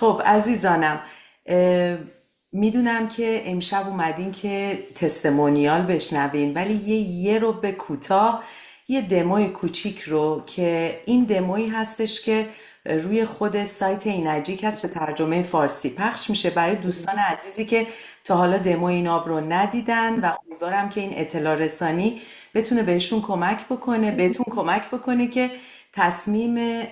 خب عزیزانم، میدونم که امشب اومدین که تستمونیال بشنوین، ولی یه رو به کوتاه یه دموی کوچیک رو که این دمویی هستش که روی خود سایت اینرجیک هست به ترجمه فارسی پخش میشه برای دوستان عزیزی که تا حالا دموی این آب رو ندیدن، و امیدوارم که این اطلاع رسانی بتونه بهشون کمک بکنه، بهتون کمک بکنه که تصمیم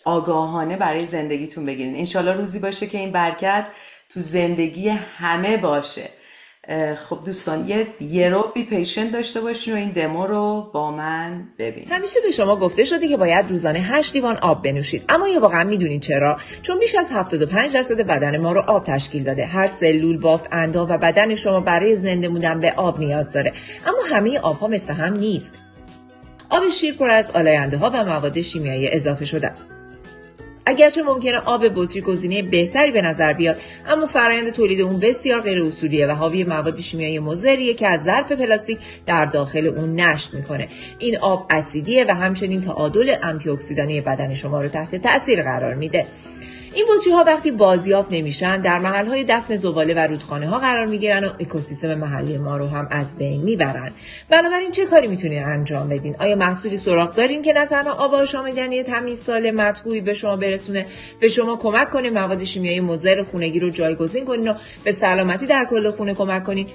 آگاهانه برای زندگیتون بگیرین. انشالله روزی باشه که این برکت تو زندگی همه باشه. خب دوستان، یه رو بی پیشنت داشته باشین و این دمو رو با من ببینید. همیشه به شما گفته شده که باید روزانه 8 لیوان آب بنوشید، اما یا واقعا میدونین چرا؟ چون بیش از 75% بدن ما رو آب تشکیل داده. هر سلول، بافت، اندام و بدن شما برای زنده موندن به آب نیاز داره، اما همه آبها مثل هم نیست. آب شیر پر از آلاینده‌ها و مواد شیمیایی اضافه شده است. اگرچه ممکنه آب بطری گزینه بهتری به نظر بیاد، اما فرآیند تولید اون بسیار غیر اصولیه و حاوی مواد شیمیایی مضریه که از ظرف پلاستیک در داخل اون نشت میکنه. این آب اسیدیه و همچنین تعادل آنتی اکسیدانی بدن شما رو تحت تاثیر قرار میده. این بطری‌ها وقتی بازیافت نمیشن در محل‌های دفن زباله و رودخانه‌ها قرار میگیرن و اکوسیستم محلی ما رو هم از بین میبرن. بنابراین چه کاری میتونین انجام بدین؟ آیا محصولی سراغ دارین که نه تنها آب آشامیدنی تمیز سالم مطبوعی به شما برسونه، به شما کمک کنه مواد شیمیایی مضر خونگی رو جایگزین کنین و به سلامتی در کل خونه کمک کنین؟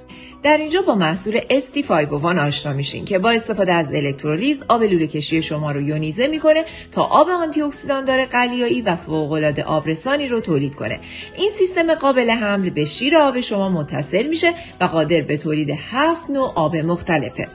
در اینجا با محصول ST501 آشنا میشین که با استفاده از الکترولیز آب لوله کشی شما رو یونیزه میکنه تا آب آنتی اکسیدان دار قلیایی و فوق‌العاده آبرسانی رو تولید کنه. این سیستم قابل حمل به شیر آب شما متصل میشه و قادر به تولید 7 نوع آب مختلفه.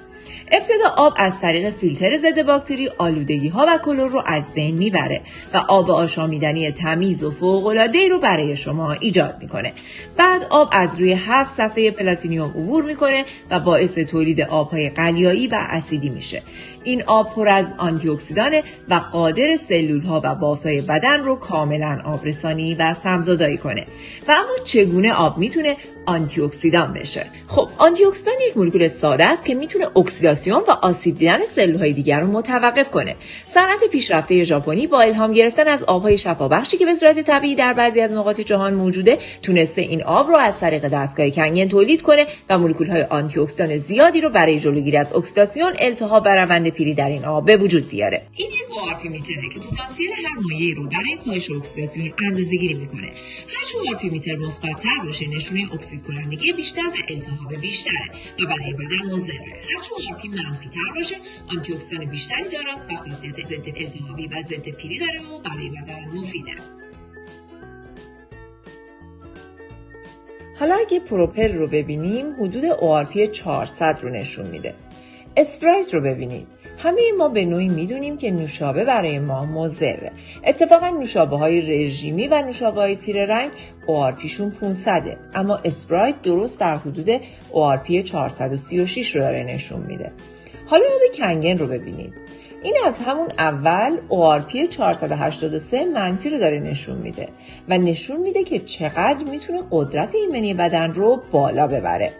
ابتدا آب از طریق فیلتر ضد باکتری آلودگی ها و کلور رو از بین میبره و آب آشامیدنی تمیز و فوق‌العاده‌ای رو برای شما ایجاد میکنه. بعد آب از روی 7 صفحه پلاتینیوم عبور میکنه و باعث تولید آبهای قلیایی و اسیدی میشه. این آب پر از آنتی اکسیدانه و قادر سلول ها و بافت‌های بدن رو کاملا آبرسانی و سمزدایی کنه. و اما چگونه آب میتونه آنتی اکسیدان بشه؟ خب آنتی اکسیدان یک مولکول ساده است که میتونه اکسیداسیون و آسیب دیدن سلول‌های دیگر رو متوقف کنه. صنعت پیشرفته ژاپنی با الهام گرفتن از آب‌های شفابخشی که به صورت طبیعی در بعضی از نقاط جهان موجوده، تونسته این آب رو از طریق دستگاه کنگن تولید کنه و مولکول‌های آنتی اکسیدان زیادی رو برای جلوگیری از اکسیداسیون، التهاب و روند پیری در این آب به وجود بیاره. این یک ORP میتره که پتانسیل هر مایعی رو برای کاهش اکسیداسیون اندازه‌گیری میکنه. هر ORP میتر مثبت‌تر باشه، نشونه اکسید کنندگی بیشتر و التهاب بیشتره و برای بدن مضره. هر ORP منفی‌تر باشه، آنتی اکسیدان بیشتری داره و خاصیت ضد التهابی و ضد پیری داره و برای بدن مفیده. حالا اگه پروپل رو ببینیم، حدود ORP 400 رو نشون میده. اسپرایت رو ببینید. همه ما به نوعی میدونیم که نوشابه برای ما مضره. اتفاقا نوشابه های رژیمی و نوشابه های تیره رنگ ORPشون 500، اما اسپرایت درست در حدود ORP 436 رو داره نشون میده. حالا آب کنگن رو ببینید. این از همون اول ORP 483 منفی رو داره نشون میده و نشون میده که چقدر میتونه قدرت ایمنی بدن رو بالا ببره.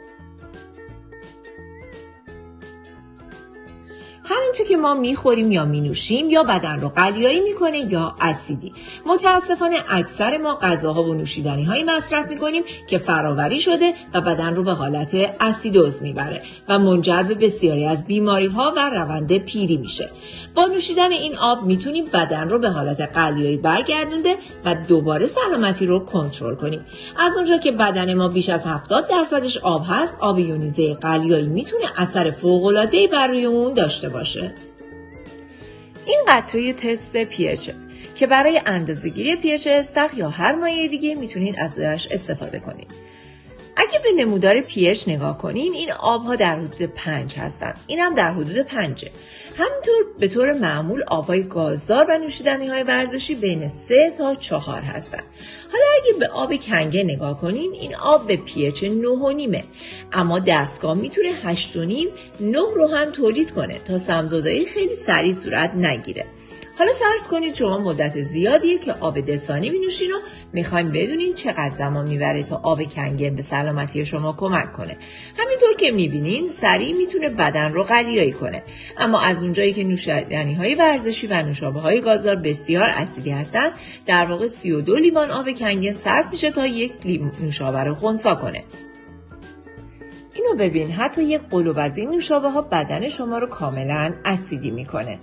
هر آنچه که ما میخوریم یا مینوشیم یا بدن رو قلیایی میکنه یا اسیدی. متاسفانه اکثر ما غذاها و نوشیدنی هایی مصرف میکنیم که فراوری شده و بدن رو به حالت اسیدوز میبره و منجر به بسیاری از بیماری ها و روند پیری میشه. با نوشیدن این آب میتونیم بدن رو به حالت قلیایی برگردونده و دوباره سلامتی رو کنترل کنیم. از اونجا که بدن ما بیش از 70% آب هست، آب یونیزه قلیایی میتونه اثر فوق‌العاده‌ای بر روی اون داشته باشه. این قطره تست pH که برای اندازه‌گیری pH استخر یا هر مایع دیگه میتونید ازش استفاده کنید. اگه به نمودار pH نگاه کنین، این آبها در حدود 5 هستن. اینم در حدود 5. همینطور به طور معمول آبهای گازدار و نوشیدنی‌های ورزشی بین 3 تا 4 هستن. حالا اگه به آب کنگه نگاه کنین، این آب به pH 9.5، اما دستگاه میتونه 8.5 9 رو هم تولید کنه تا سمزدایی خیلی سریع صورت نگیره. حالا فرض کنید شما مدت زیادیه که آب دسانی می‌نوشین و می‌خواید بدونین چقدر زمان میبره تا آب کنگن به سلامتی شما کمک کنه. همینطور که می‌بینین سریع میتونه بدن رو قلیایی کنه. اما از اونجایی که نوشیدنی‌های ورزشی و نوشابه‌های گازدار بسیار اسیدی هستن، در واقع 32 لیوان آب کنگن صرف میشه تا یک نوشابه رو خنثی کنه. اینو ببین، حتی یک قلوب از این نوشابه‌ها بدن شما رو کاملا اسیدی میکنه.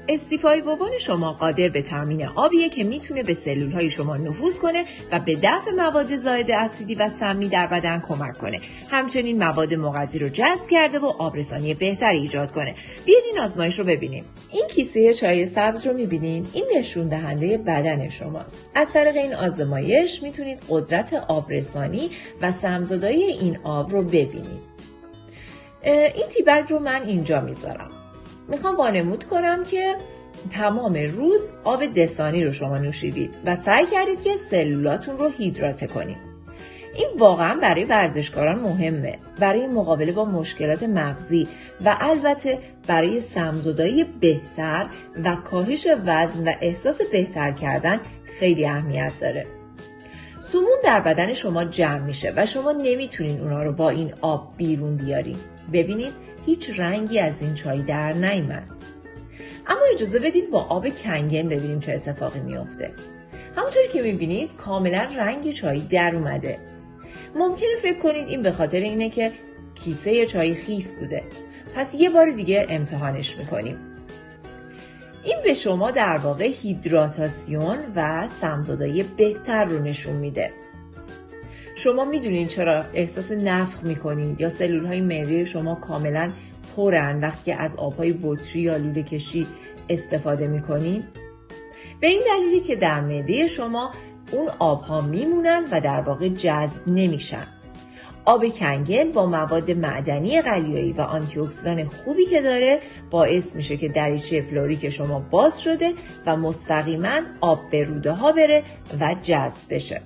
استیفای ووان شما قادر به تامین آبیه که میتونه به سلولهای شما نفوذ کنه و به دفع مواد زائد اسیدی و سمی در بدن کمک کنه. همچنین مواد مغذی رو جذب کرده و آبرسانی بهتری ایجاد کنه. بیاین این آزمایش رو ببینیم. این کیسه چای سبز رو میبینین؟ این نشون دهنده بدن شماست. از طریق این آزمایش میتونید قدرت آبرسانی و سمزدایی این آب رو ببینید. این تیبک رو من اینجا میذارم. میخوام وانمود کنم که تمام روز آب دسانی رو شما نوشیدید و سعی کردید که سلولاتون رو هیدراته کنید. این واقعا برای ورزشکاران مهمه، برای مقابله با مشکلات مغزی و البته برای سمزدایی بهتر و کاهش وزن و احساس بهتر کردن خیلی اهمیت داره. سموم در بدن شما جمع میشه و شما نمیتونین اونا رو با این آب بیرون بیارین. ببینید هیچ رنگی از این چای در نیامد. اما اجازه بدید با آب کنگن ببینیم چه اتفاقی میفته. همونطوری که میبینید کاملا رنگ چای در اومده. ممکنه فکر کنید این به خاطر اینه که کیسه چای خیس بوده. پس یه بار دیگه امتحانش میکنیم. این به شما در واقع هیدراتاسیون و سمزدایی بهتر رو نشون میده. شما میدونین چرا احساس نفخ میکنید یا سلولهای معده شما کاملا پرن وقتی که از آبهای بطری یا لوله کشی استفاده میکنید؟ به این دلیلی که در معده شما اون آبها میمونن و در واقع جذب نمیشن. آب کنگن با مواد معدنی قلیایی و آنتی اکسیدان خوبی که داره باعث میشه که دریچه پلوریک شما باز شده و مستقیما آب به روده ها بره و جذب بشه.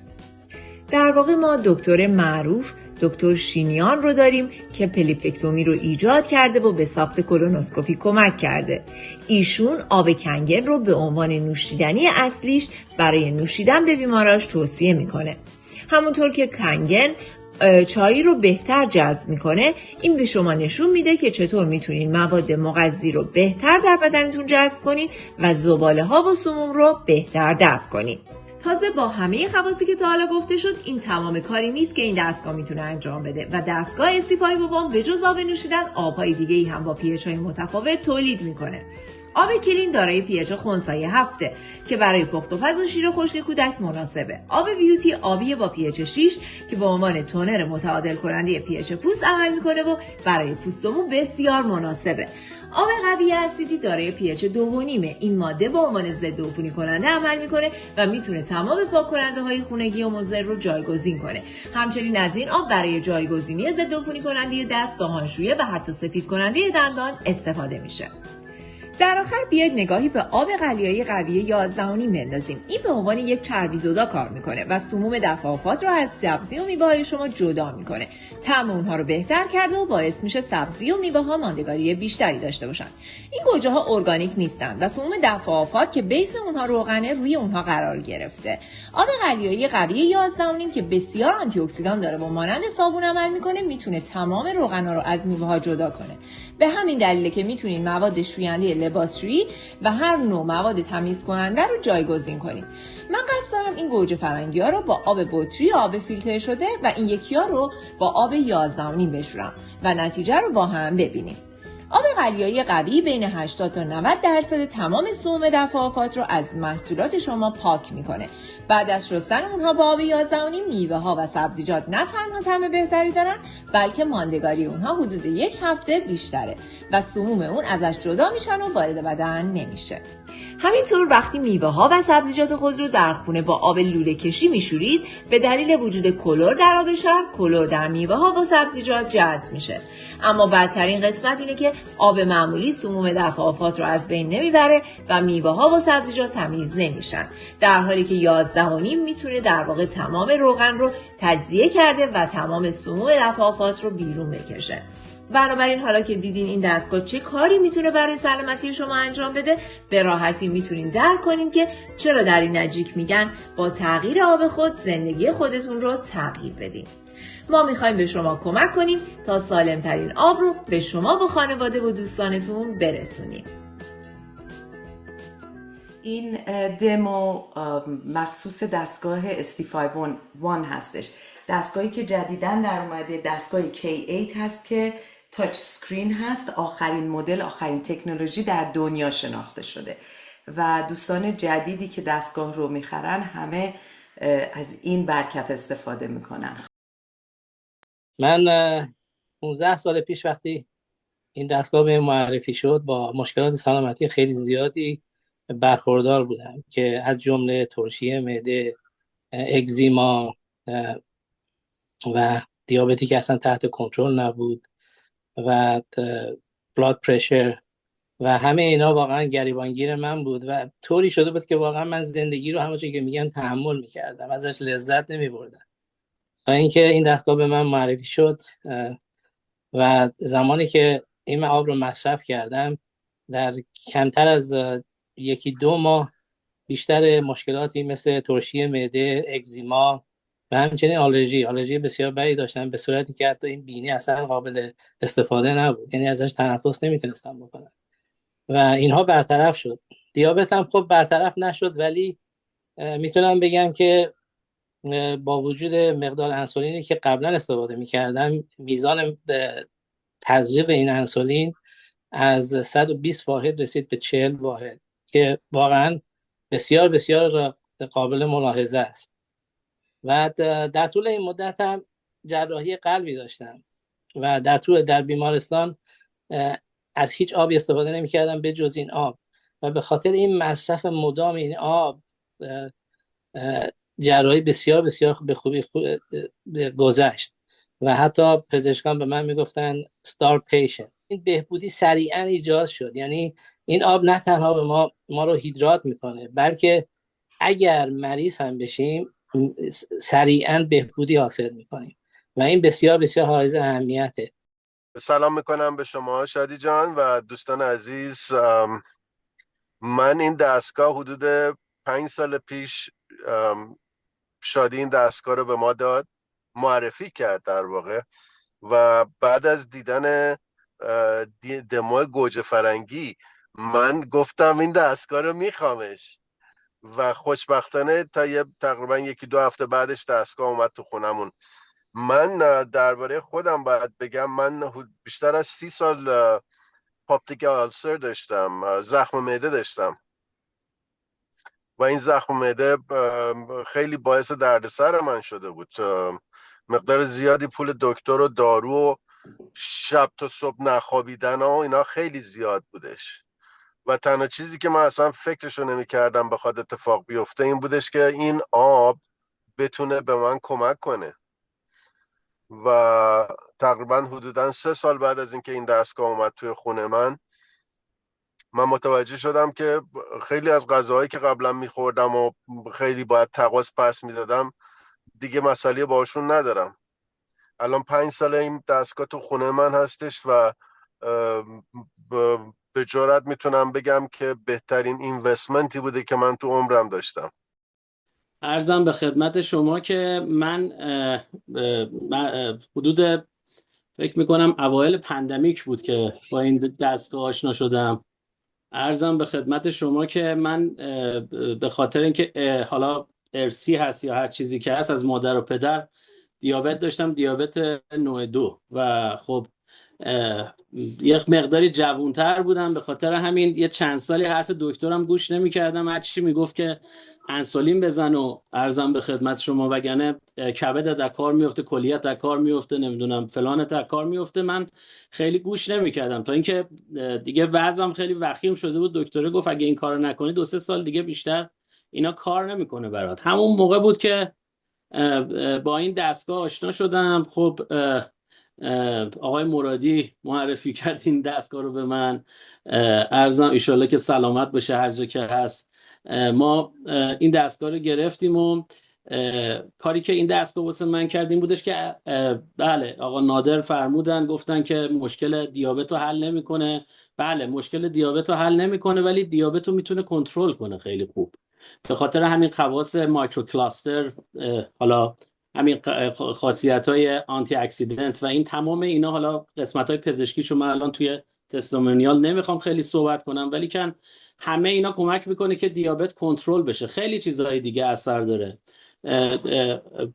در واقع ما دکتر معروف دکتر شینیان رو داریم که پلیپکتومی رو ایجاد کرده و به ساخت کولونوسکوپی کمک کرده. ایشون آب کنگن رو به عنوان نوشیدنی اصلیش برای نوشیدن به بیماراش توصیه میکنه. همونطور که کنگن چای رو بهتر جذب میکنه، این به شما نشون میده که چطور میتونین مواد مغذی رو بهتر در بدنتون جذب کنین و زباله ها و سموم رو بهتر دفع کنین. تازه با همه خواصی که تا حالا گفته شد، این تمام کاری نیست که این دستگاه میتونه انجام بده و دستگاه استیفای ووان به جز آب نوشیدن آبهای دیگه‌ای هم با pH های متفاوت تولید میکنه. آب کلین دارای pH خنثی 7 که برای پخت و پز و شیر خشک کودک مناسبه. آب بیوتی آبی با pH 6 که به عنوان تونر متعادل کننده pH پوست عمل میکنه و برای پوست و مو بسیار مناسبه. آب قوی اسیدی دارای pH 2.5. این ماده به عنوان ضد عفونی کننده عمل میکنه و میتونه تمام پاک کننده های خونگی و مضر رو جایگزین کنه. همچنین از این آب برای جایگزینی ضد عفونی کننده دست، دهانشویه و حتی سفید کننده دندان استفاده میشه. در آخر بیاید نگاهی به آب قلیایی قوی 11.5 بندازیم. این به عنوان یک چربیزدا کار میکنه و سموم دفعات رو از سبزی و میوه‌های شما جدا میکنه. طعم اونها رو بهتر کرده و باعث میشه سبزی و میوه‌ها ماندگاری بیشتری داشته باشن. این گوجه‌ها ارگانیک نیستن و سموم دفعات که بیس اونها روغنه روی اونها قرار گرفته. آب قلیایی قوی 11.5 که بسیار آنتی اکسیدان داره و مانند صابون عمل میکنه، میتونه تمام روغن‌ها رو از میوه‌ها جدا کنه. به همین دلیله که میتونین مواد شوینده لباسشویی و هر نوع مواد تمیز کننده رو جایگزین کنین. من قصد دارم این گوجه فرنگی‌ها رو با آب بطری آب فیلتر شده و این یکی‌ها رو با آب 11.5 بشورم و نتیجه رو با هم ببینیم. آب قلیایی قوی بین 80 تا 90% تمام سموم دفعات رو از محصولات شما پاک میکنه. بعد از شستن اونها با آب 11.5 میوه ها و سبزیجات نه تنها طعم بهتری دارن، بلکه ماندگاری اونها حدود 1 هفته بیشتره و سموم اون ازش جدا میشن و وارد بدن نمیشه. همینطور وقتی میوه ها و سبزیجات خود رو در خونه با آب لوله کشی میشورید، به دلیل وجود کلر در آب شرب، کلر در میوه ها و سبزیجات جذب میشه. اما بدترین قسمت اینه که آب معمولی سموم دفعات رو از بین نمیبره و میوه ها و سبزیجات تمیز نمیشن، در حالی که 11.5 میتونه در واقع تمام روغن رو تجزیه کرده و تمام سموم دفعات رو بیرون بکشه. بنابراین حالا که دیدین این دستگاه چه کاری میتونه برای سلامتی شما انجام بده، به راحتی میتونین درک کنین که چرا در این نجیک میگن با تغییر آب خود زندگی خودتون رو تغییر بدین. ما میخوایم به شما کمک کنیم تا سالمترین آب رو به شما و خانواده و دوستانتون برسونیم. این دمو مخصوص دستگاه ST51 هستش، دستگاهی که جدیداً در اومده، دستگاه K8 هست که تاچ سکرین هست، آخرین مدل، آخرین تکنولوژی در دنیا شناخته شده و دوستان جدیدی که دستگاه رو میخرن همه از این برکت استفاده میکنن. من 15 سال پیش وقتی این دستگاه به معرفی شد با مشکلات سلامتی خیلی زیادی برخوردار بودم که از جمله ترشی معده، اگزیما و دیابتی که اصلا تحت کنترل نبود و بلاد پرشر و همه اینا واقعا گریبانگیر من بود و طوری شده بود که واقعا من زندگی رو همونجوری که میگن تحمل میکردم، ازش لذت نمیبردم. تا اینکه این دستگاه به من معرفی شد و زمانی که این آب رو مصرف کردم در کمتر از 1-2 ماه بیشتر مشکلاتی مثل ترشی معده، اگزیما و همچنین آلرژی بسیار بدی داشتم، به صورتی که حتی این بینی اصلا قابل استفاده نبود، یعنی ازش تنفس نمیتونستم بکنم و اینها برطرف شد. دیابت هم خب برطرف نشد، ولی میتونم بگم که با وجود مقدار انسولینی که قبلا استفاده میکردم، میزان تزریق این انسولین از 120 واحد رسید به 40 واحد که واقعا بسیار بسیار قابل ملاحظه است. و در طول این مدت هم جراحی قلبی داشتم و در بیمارستان از هیچ آبی استفاده نمی کردم به جز این آب و به خاطر این مصرف مدام این آب جراحی بسیار بسیار به خوبی گذشت و حتی پزشکان به من میگفتن star patient. این بهبودی سریعا ایجاد شد، یعنی این آب نه تنها به ما رو هیدرات میکنه، بلکه اگر مریض هم بشیم سریعا بهبودی حاصل میکنیم و این بسیار بسیار حائز اهمیته. سلام میکنم به شما شادی جان و دوستان عزیز. من این دستگاه حدود 5 سال پیش شادی این دستگاه رو به ما داد، معرفی کرد در واقع، و بعد از دیدن دمو گوجه فرنگی من گفتم این دستگاه رو میخوامش و خوشبختانه تا تقریبا 1-2 هفته بعدش دستگاه اومد تو خونمون. من درباره خودم باید بگم، من بیشتر از 30 سال پاپتیک آلسر داشتم، زخم معده داشتم و این زخم معده خیلی باعث دردسر من شده بود. مقدار زیادی پول دکتر و دارو و شب تا صبح نخوابیدن و اینا خیلی زیاد بودش و تنها چیزی که من اصلا فکرشو نمی کردم بخواد اتفاق بیفته این بودش که این آب بتونه به من کمک کنه. و تقریبا حدودا 3 سال بعد از اینکه این دستگاه اومد توی خونه من متوجه شدم که خیلی از غذاهایی که قبلا میخوردم و خیلی باید تقاضا پس میدادم دیگه مسئله باشون ندارم. الان 5 سال این دستگاه تو خونه من هستش و به جرئت میتونم بگم که بهترین اینوستمنتی بوده که من تو عمرم داشتم. عرضم به خدمت شما که من حدود فکر میکنم اوایل پندمیک بود که با این دستگاه آشنا شدم. عرضم به خدمت شما که من به خاطر اینکه حالا ارثی هست یا هر چیزی که هست، از مادر و پدر دیابت داشتم، دیابت نوع 2 و خب یک مقداری جوانتر بودم، به خاطر همین یه چند سالی حرف دکترم گوش نمی‌کردم، هر چی میگفت که انسولین بزن و عرضم به خدمت شما وگرنه کبدت از کار میفته، کلیت از کار میفته، نمیدونم فلانت از کار میفته. من خیلی گوش نمی‌کردم تا اینکه دیگه وضعم خیلی وخیم شده بود. دکتر گفت اگه این کارو نکنی 2-3 سال دیگه بیشتر اینا کار نمیکنه برات. همون موقع بود که با این دستگاه آشنا شدم. خب آقای مرادی معرفی کرد این دستگاه رو به من. عرضم ایشالله که سلامت باشه هر جا که هست. ما این دستگاه رو گرفتیم و کاری که این دستگاه واسه من کرد این بودش که بله آقا نادر فرمودن گفتن که مشکل دیابت رو حل نمیکنه. بله مشکل دیابت رو حل نمیکنه ولی دیابت رو میتونه کنترل کنه خیلی خوب. به خاطر همین خواص مایکرو کلاستر، حالا همین خاصیت های آنتی اکسیدنت و این تمام اینا، حالا قسمت های پزشکیشو من الان توی تستمونیال نمیخوام خیلی صحبت کنم، ولی کن همه اینا کمک میکنه که دیابت کنترل بشه. خیلی چیزهای دیگه اثر داره،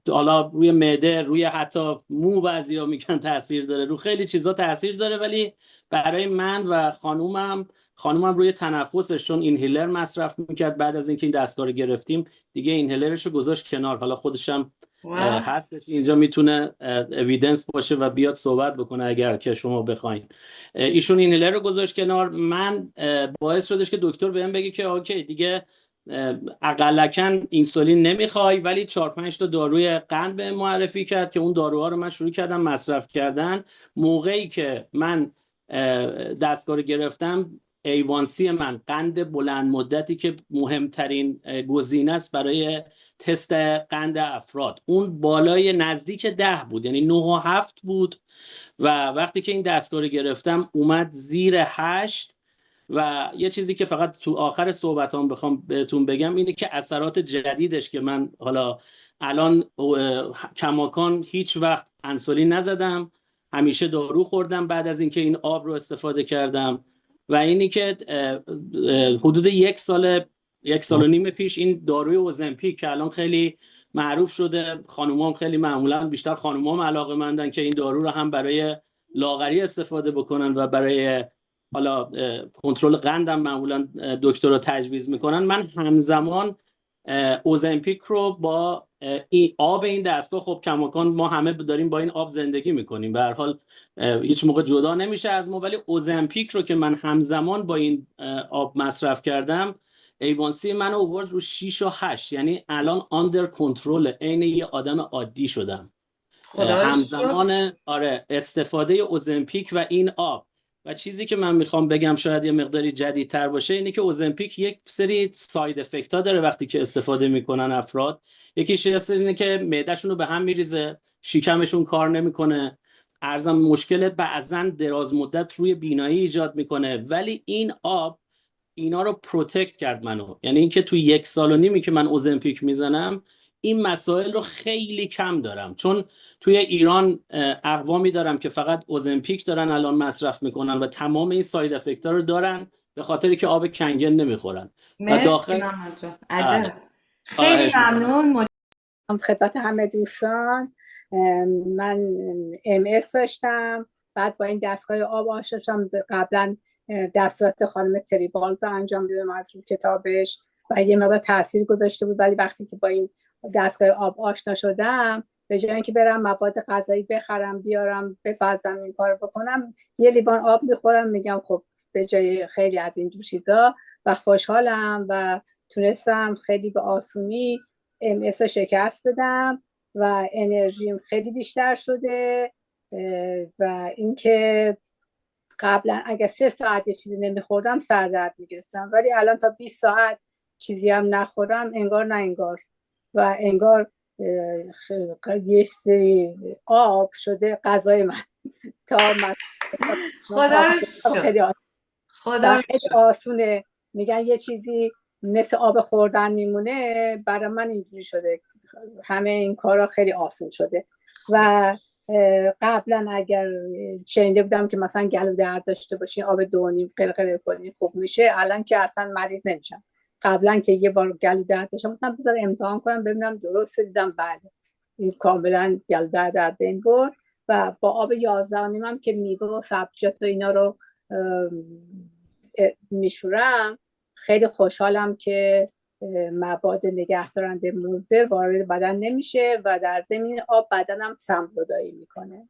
حالا روی معده، روی حتی مو بعضیا میگن تاثیر داره، رو خیلی چیزا تاثیر داره. ولی برای من و خانومم روی تنفسش، چون اینهیلر مصرف میکرد بعد از اینکه این دستگاه رو گرفتیم دیگه اینهیلرش رو گذاشت کنار. حالا خودشم واو. هستش اینجا، میتونه اویدنس باشه و بیاد صحبت بکنه اگر که شما بخواین. ایشون اینهیلر رو گذاشت کنار. من باعث شدش که دکتر بهم بگه که اوکی دیگه اقلکن اینسولین نمیخوای، ولی 4-5 تا داروی قند به معرفی کرد که اون داروها رو من شروع کردم مصرف کردن. موقعی که من دستگاه رو گرفتم A1C من، قند بلند مدتی که مهمترین گزینه است برای تست قند افراد، اون بالای نزدیک 10 بود، یعنی 9.7 بود. و وقتی که این دستگاه رو گرفتم اومد زیر 8. و یه چیزی که فقط تو آخر صحبتام بخوام بهتون بگم اینه که اثرات جدیدش که من حالا الان کماکان هیچ وقت انسولین نزدم، همیشه دارو خوردم بعد از اینکه این آب رو استفاده کردم. و اینی که حدود 1.5 سال پیش این داروی اوزمپیک که الان خیلی معروف شده، خانومام خیلی معمولا بیشتر خانومام علاقه‌مندن که این دارو رو هم برای لاغری استفاده بکنن و برای حالا کنترل قندم معمولا دکتر رو تجویز میکنن. من همزمان اوزمپیک رو با این آب این دستگاه، خب کماکان ما همه داریم با این آب زندگی میکنیم، به هر حال هیچ موقع جدا نمیشه از ما، ولی اوزمپیک رو که من همزمان با این آب مصرف کردم A1C من آورد رو 6 و 8، یعنی الان آندر کنترل، عین یه آدم عادی شدم. خدا رو شکر. همزمان استفاده اوزمپیک و این آب. و چیزی که من میخوام بگم شاید یه مقداری جدیدتر باشه اینه که اوزمپیک یک سری ساید افکت ها داره وقتی که استفاده میکنن افراد. یکیش اینه که معدهشون رو به هم میریزه، شکمشون کار نمیکنه، ارزم مشکل بعضن دراز مدت روی بینایی ایجاد میکنه. ولی این آب اینا رو پروتکت کرد منو، یعنی اینکه تو 1.5 سال که من اوزمپیک میزنم این مسائل رو خیلی کم دارم. چون توی ایران اقوامی دارم که فقط اوزمپیک دارن الان مصرف میکنن و تمام این ساید افکت ها رو دارن به خاطر که آب کنگل نمیخورن. و داخل محمد جان عجب. خیلی ممنون. خدمت همه دوستان، من MS داشتم، بعد با این دستگاه آب آشنا شدم. قبلا دستورات خانم تریبالز انجام دیدم از رو کتابش و یه مقدار تاثیر گذاشته بود، ولی وقتی که با این دستگاه آب آشنا شدم، به جای اینکه برم مواد غذایی بخرم بیارم بپزم این کارو بکنم، یه لیوان آب میخورم، میگم خب به جای خیلی از اینجور چیزا، و خوشحالم و تونستم خیلی به آسونی MS شکست بدم و انرژیم خیلی بیشتر شده. و اینکه قبلا اگه 3 ساعت یه چیزی نمیخوردم سردرد میگرفتم، ولی الان تا 20 ساعت چیزی هم نخورم انگار نه انگار، و انگار یه سری آب شده غذای من. تا خدا رو شکر. خیلی آسونه. میگن یه چیزی مثل آب خوردن میمونه، برای من اینجوری شده، همه این کارا خیلی آسون شده. و قبلا اگر شنیده بودم که مثلا گلو درد داشته باشین آب 2.5 قلقله کنین خوب میشه، الان که اصلا مریض نمیشم. قبلا که یه بار گلو درد داشتم گفتم بذار امتحان کنم ببینم درست، دیدم بله این کاملا گلو درد این برد. و با آب 11.5 هم که میوه و سبزیجات و اینا رو میشورم، خیلی خوشحالم که مواد نگهدارنده مضر وارد بدن نمیشه و در ضمن آب بدنم سمزدایی میکنه.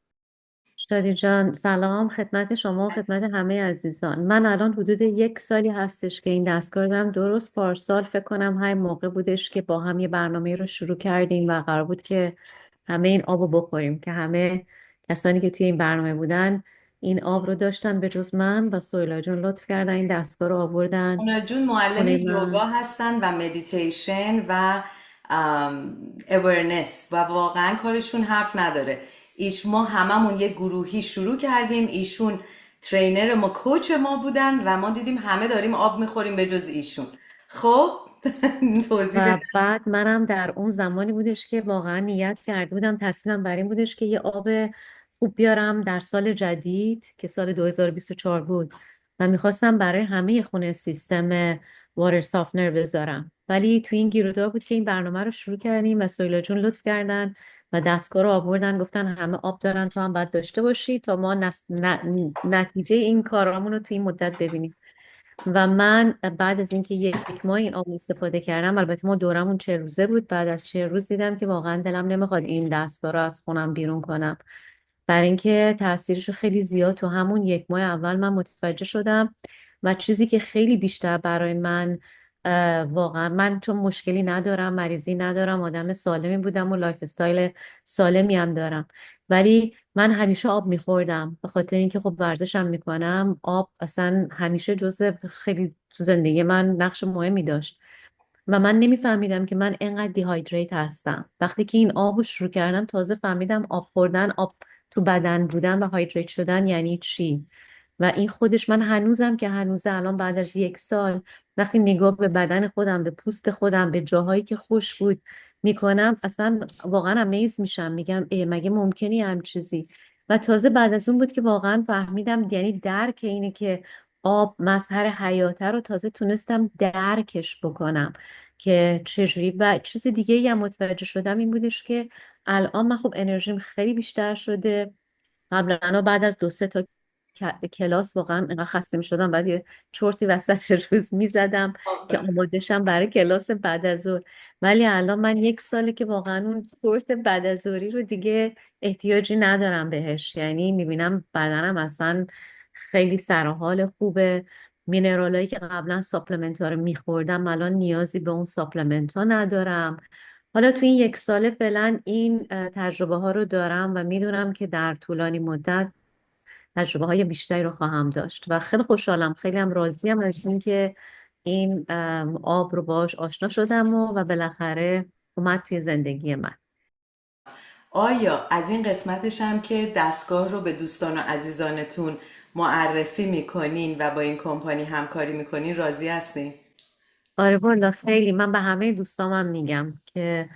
شادی جان سلام خدمت شما و خدمت همه عزیزان. من الان حدود 1 سالی هستش که این دستگاه رو دارم. درست پارسال فکر کنم همین موقع بودش که با هم یه برنامه رو شروع کردیم و قرار بود که همه این آب رو بخوریم، که همه کسانی که توی این برنامه بودن این آب رو داشتن به جز من و سویلا جون لطف کردن این دستگاه رو آوردن. سویلا جون معلم یوگا هستن و مدیتیشن و awareness و واقعا کارشون حرف نداره. ما هممون یه گروهی شروع کردیم، ایشون ترینر ما، کوچ ما بودن و ما دیدیم همه داریم آب میخوریم به جز ایشون. خب توضیح و بده. بعد منم در اون زمانی بودش که واقعا نیت کرده بودم، تصمیمم بر این بودش که یه آب خوب بیارم در سال جدید که سال 2024 بود و میخواستم برای همه خونه سیستم واتر سافنر بذارم. ولی تو این گیرودار بود که این برنامه رو شروع کردیم و سویلا جون لطف کردن و دستگاه رو آوردن، گفتن همه آب دارن، تو هم باید داشته باشی تا ما نتیجه این کارامون رو تو این مدت ببینیم. و من بعد از اینکه یک ماه این آب استفاده کردم، البته ما دورمون 40 روزه بود، بعد از 40 روز دیدم که واقعا دلم نمیخواد این دستگاه رو از خونم بیرون کنم، برای اینکه تاثیرش رو خیلی زیاد تو همون یک ماه اول من متوجه شدم. و چیزی که خیلی بیشتر برای من واقعا، من چون مشکلی ندارم، مریضی ندارم، آدم سالمی بودم و لایف استایل سالمی هم دارم، ولی من همیشه آب میخوردم به خاطر اینکه خب ورزشم میکنم. آب اصلا همیشه جزء خیلی تو زندگی من نقش مهمی داشت و من نمیفهمیدم که من انقدر دیهایدریت هستم. وقتی که این آب رو شروع کردم تازه فهمیدم آب خوردن، آب تو بدن بودن و هایدریت شدن یعنی چی. و این خودش، من هنوزم که هنوزه الان بعد از یک سال وقتی نگاه به بدن خودم، به پوست خودم، به جاهایی که خوش بود میکنم، اصلا واقعا امیز میشم، میگم ای مگه ممکنی هم چیزی. و تازه بعد از اون بود که واقعا فهمیدم، یعنی درک اینه که آب مظهر حیاته رو تازه تونستم درکش بکنم که چجوری. و چیز دیگه ای هم متوجه شدم این بودش که الان من خب انرژیم خیلی بیشتر شده. قبلا بعد از 2 3 تا کلاس واقعا اینقدر خسته می شدم، بعد یه چرتی وسط روز می زدم که آماده شم برای کلاس بعد از ظهر. ولی الان من یک ساله که واقعا اون چرت بعد از ظهری رو دیگه احتیاجی ندارم بهش، یعنی می بینم بدنم اصلا خیلی سر و حال خوبه. مینرالایی که قبلا ساپلمنت ها رو میخوردم الان نیازی به اون ساپلمنت ها ندارم. حالا تو این یک ساله فعلا این تجربه ها رو دارم و میدونم که در طولانی مدت تجربه های بیشتری رو خواهم داشت و خیلی خوشحالم، خیلی هم راضیم از اینکه این آب رو باش آشنا شدم و بالاخره اومد توی زندگی من. آیا از این قسمتش هم که دستگاه رو به دوستان و عزیزانتون معرفی میکنین و با این کمپانی همکاری میکنین راضی هستین؟ آره والا خیلی، من به همه دوستامم میگم که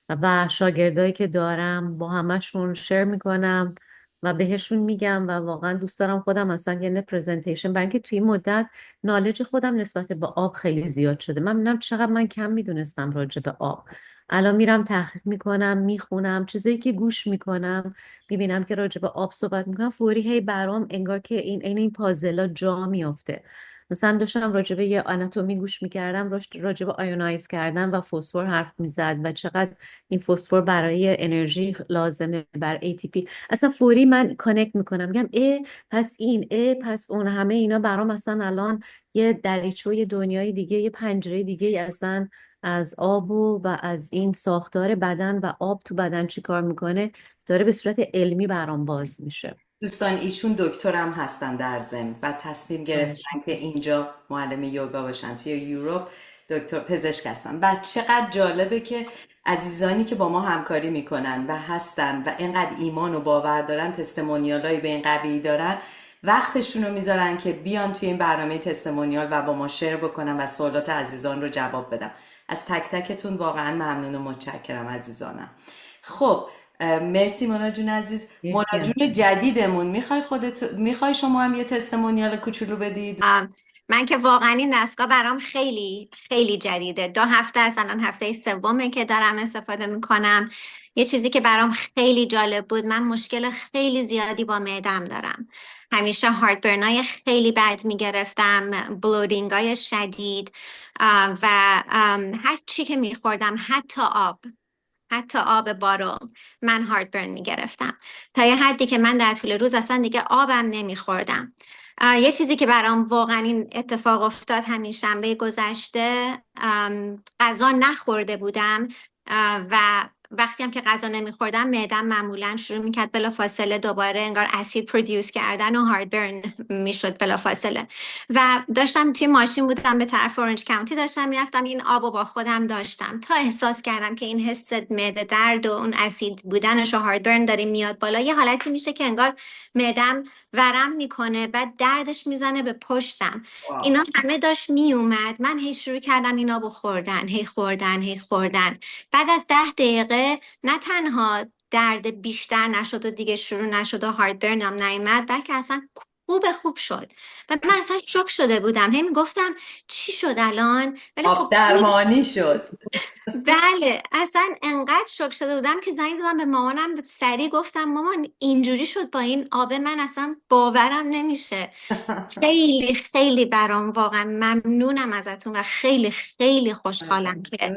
و شاگردایی که دارم با همشون شیر میکنم و بهشون میگم و واقعا دوست دارم خودم اصلا یه پرزنتیشن، برای اینکه توی این مدت نالج خودم نسبت به آب خیلی زیاد شده. من میبینم چقدر من کم میدونستم راجع به آب. الان میرم تحقیق میکنم، میخونم چیزایی که گوش میکنم، میبینم که راجع به آب صحبت میکنم، فوری هی برام انگار که این پازلا جا میافته. مثلا داشتم راجع به یه آناتومی گوش میکردم، راجع به آیونایز کردن و فسفر حرف میزد و چقدر این فسفر برای انرژی لازمه، بر ATP. اصلا فوری من کانکت میکنم، میگم پس این پس اون، همه اینا برام اصلا الان یه دریچه، یه دنیای دیگه، یه پنجره دیگه اصلا از آب و از این ساختار بدن و آب تو بدن چی کار میکنه داره به صورت علمی برام باز میشه. دوستان ایشون دکترم هستن در ضمن و تصمیم گرفتن که اینجا معلم یوگا باشن. توی یوروپ دکتر پزشک هستن و چقدر جالبه که عزیزانی که با ما همکاری میکنن و هستن و اینقدر ایمان و باور دارن، تستمونیالایی به این قوی دارن، وقتشون رو میذارن که بیان توی این برنامه تستمونیال و با ما شیر بکنن و سوالات عزیزان رو جواب بدن. از تک تکتون واقعا ممنون و متشکرم عزیزانم. خب مرسی مونا جون عزیز. مونا مرسی. جون جدیدمون، میخوای شما هم یه تستمونیال کوچولو بدید؟ من که واقعا این دستگاه برام خیلی خیلی جدیده. 2 هفته از الان هفته سومه که دارم استفاده میکنم. یه چیزی که برام خیلی جالب بود، من مشکل خیلی زیادی با معدم دارم. همیشه هارتبرنای خیلی بد میگرفتم، بلودینگای شدید و هر چی که میخوردم، حتی آب بارل، من هارتبرن میگرفتم تا یه حدی که من در طول روز اصلا دیگه آبم نمیخوردم. یه چیزی که برام واقعا این اتفاق افتاد، همین شنبه گذشته غذا نخورده بودم و وقتی هم که غذا نمیخوردم معدم معمولا شروع میکرد بلافاصله دوباره انگار اسید پرودیوس کردن و هارتبرن میشد بلافاصله. و داشتم توی ماشین بودم به طرف اورنج کانتی داشتم میرفتم، این آب با خودم داشتم تا احساس کردم که این حس معده درد و اون اسید بودنش و هارتبرن داره میاد بالا. یه حالتی میشه که انگار معدم ورم میکنه، بعد دردش میزنه به پشتم. اینا همه داشت میومد، من هی شروع کردم اینا خوردن، هی خوردن هی خوردن. بعد از 10 دقیقه نه تنها درد بیشتر نشد و دیگه شروع نشد و هارتبرنم نیامد، بلکه اصلا خوب شد. و من اصلا شوک شده بودم، هی میگفتم چی شد الان؟ ولی آب خب درمانی شد. بله، اصلا انقدر شوک شده بودم که زنگ زدم به مامانم، سریع گفتم مامان اینجوری شد با این آب، من اصلا باورم نمیشه. خیلی خیلی برام واقعا ممنونم ازتون و خیلی خیلی خوشحالم که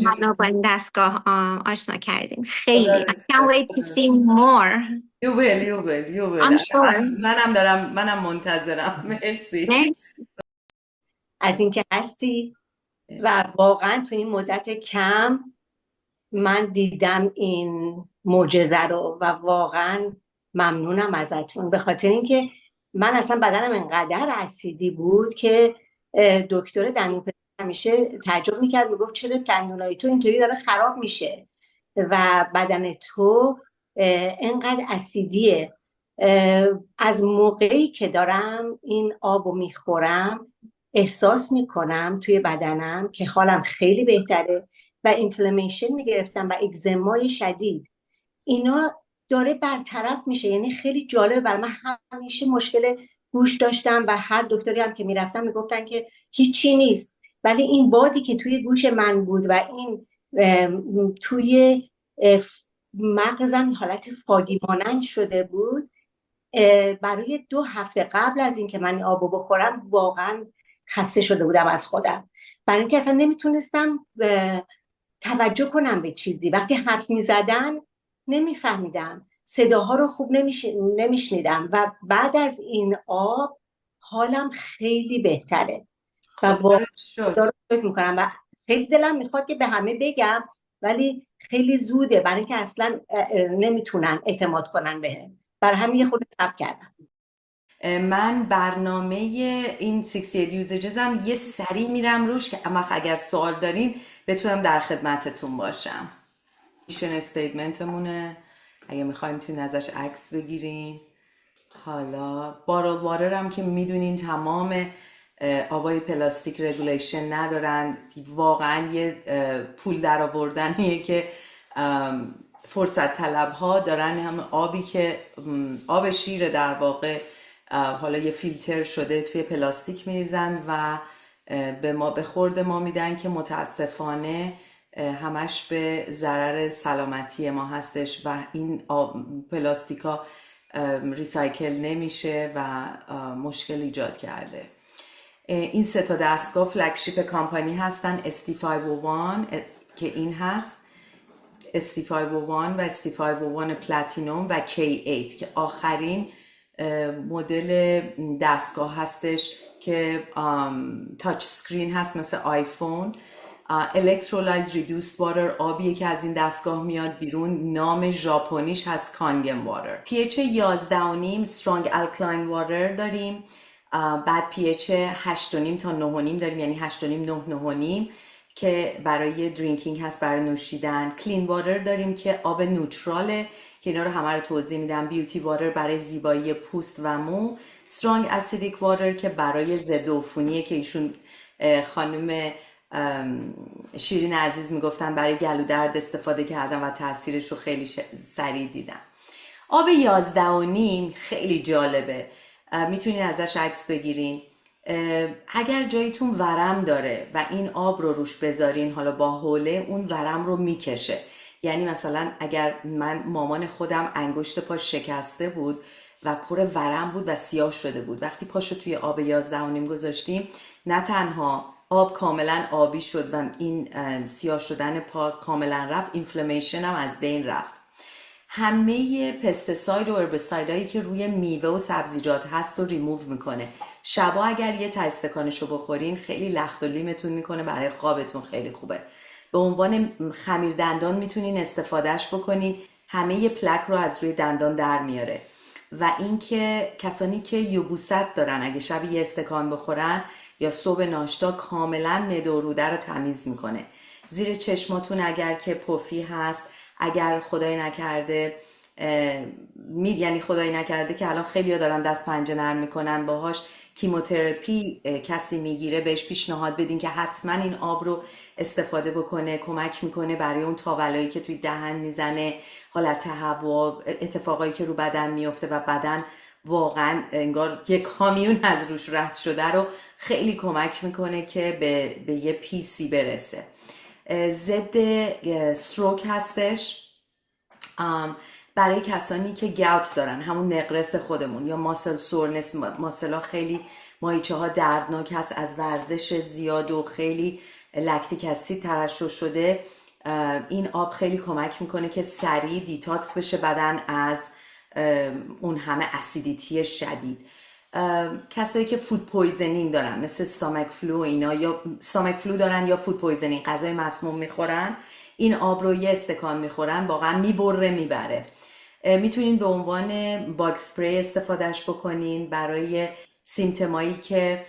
منو با این دستگاه آشنا کردیم. خیلی I can't wait to see more. You will. I'm sure. منم منتظرم. مرسی. مرسی. از اینکه هستی و واقعا تو این مدت کم من دیدم این معجزه رو و واقعا ممنونم ازتون، به خاطر اینکه من اصلا بدنم انقدر اسیدی بود که دکتر دندون پزشک همیشه تعجب میکرد، میگفت چرا دندونای تو اینطوری داره خراب میشه و بدن تو انقدر اسیدیه. از موقعی که دارم این آبو میخورم احساس میکنم توی بدنم که حالم خیلی بهتره و اینفلامیشن میگرفتم و اگزمای شدید اینا داره برطرف میشه. یعنی خیلی جالبه برای من، همیشه مشکل گوش داشتم و هر دکتری هم که میرفتم میگفتن که هیچی نیست، ولی این بادی که توی گوش من بود و این توی مغزم حالت فاگی مانند شده بود، برای 2 هفته قبل از اینکه من آبو بخورم واقعا خسته شده بودم از خودم، برای اینکه اصلا نمیتونستم توجه کنم به چیزی. وقتی حرف میزدن نمیفهمیدم، صداها رو خوب نمیشنیدم و بعد از این آب حالم خیلی بهتره و واقعا دارم فکر میکنم و خیلی دلم میخواد که به همه بگم ولی خیلی زوده، برای اینکه اصلا نمیتونن اعتماد کنن بهم، برای همین یه خود صبر کردم. من برنامه این 68 usages هم یه سری میرم روش که اما اگر سوال دارین بتونم در خدمتتون باشم. میشن استیتمنتمونه، اگه میخواین میتونین ازش عکس بگیرین. حالا بارل واتر هم که میدونین تمام آبای پلاستیک رگولیشن ندارن، واقعا یه پول در آوردنیه که فرصت طلب ها دارن هم آبی که آب شیر در واقع حالا یه فیلتر شده توی پلاستیک میریزن و به خورد ما میدن که متاسفانه همش به ضرر سلامتی ما هستش و این پلاستیکا ریسایکل نمیشه و مشکل ایجاد کرده. این 3 تا دستگاه فلگشیپ کامپانی هستن، ST501 که این هست، ST501 و ST501 پلاتینوم و K8 که آخرین مدل دستگاه هستش که تاچ سکرین هست مثل آیفون. الکترولایز ریدوست واتر آبیه که از این دستگاه میاد بیرون، نام ژاپنیش هست کانگن واتر. pH 11.5 سترونگ الکلاین واتر داریم، بعد pH 8.5 تا 9.5 داریم، یعنی 8.5 9.5 که برای درینکینگ هست، برای نوشیدن. کلین واتر داریم که آب نوتراله که اینا رو همه رو توضیح میدم. بیوتی واتر برای زیبایی پوست و مو. سترونگ اسیدیک واتر که برای ضد عفونیه که ایشون خانم شیرین عزیز میگفتن برای گلو درد استفاده کردم و تاثیرش رو خیلی سریع دیدم. آب 11.5 خیلی جالبه، میتونین ازش عکس بگیرین. اگر جایتون ورم داره و این آب رو روش بذارین حالا با حوله، اون ورم رو میکشه. یعنی مثلا اگر مامان خودم انگشت پاش شکسته بود و پر ورم بود و سیاه شده بود، وقتی پاشو توی آب 11.5 گذاشتیم نه تنها آب کاملا آبی شد و این سیاه شدن پا کاملا رفت، اینفلامیشن هم از بین رفت. همه پستیساید و هربیسایدایی که روی میوه و سبزیجات هست رو ریموو میکنه. شبا اگر یه تا استکانشو بخورین خیلی لخت و لیمتون میکنه، برای خوابتون خیلی خوبه. به عنوان خمیر دندان میتونین استفادهش بکنین، همه پلک رو از روی دندان در میاره. و اینکه کسانی که یبوست دارن اگه شب یه استکان بخورن یا صبح ناشتا کاملا معده و روده رو تمیز میکنه. زیر چشماتون اگر که پفی هست، اگر خدای نکرده یعنی خدای نکرده که الان خیلی دارن دست پنجه نرم میکنن باهاش، کیموتراپی کسی میگیره، بهش پیشنهاد بدین که حتما این آب رو استفاده بکنه. کمک میکنه برای اون تاولایی که توی دهن میزنه، حالت هوا، اتفاقایی که رو بدن میفته و بدن واقعا انگار یک کامیون از روش رد شده رو خیلی کمک میکنه که به یه پیسی برسه. ضد استروک هستش برای کسانی که گاوت دارن، همون نقرس خودمون، یا ماسل سورنس، ماسلا خیلی ماهیچه ها دردناک هست از ورزش زیاد و خیلی لکتیک اسید ترشح شده. این آب خیلی کمک میکنه که سریع دیتاکس بشه بدن از اون همه اسیدیتی شدید. کسایی که فود پویزنینگ دارن مثل استامک فلو اینا، یا استامک فلو دارن یا فود پویزنینگ، غذای مسموم میخورن، این آب رو یه استکان میخورن واقعا میبره میبره. میتونین به عنوان باگ سپری استفادهش بکنین برای سیمتمایی که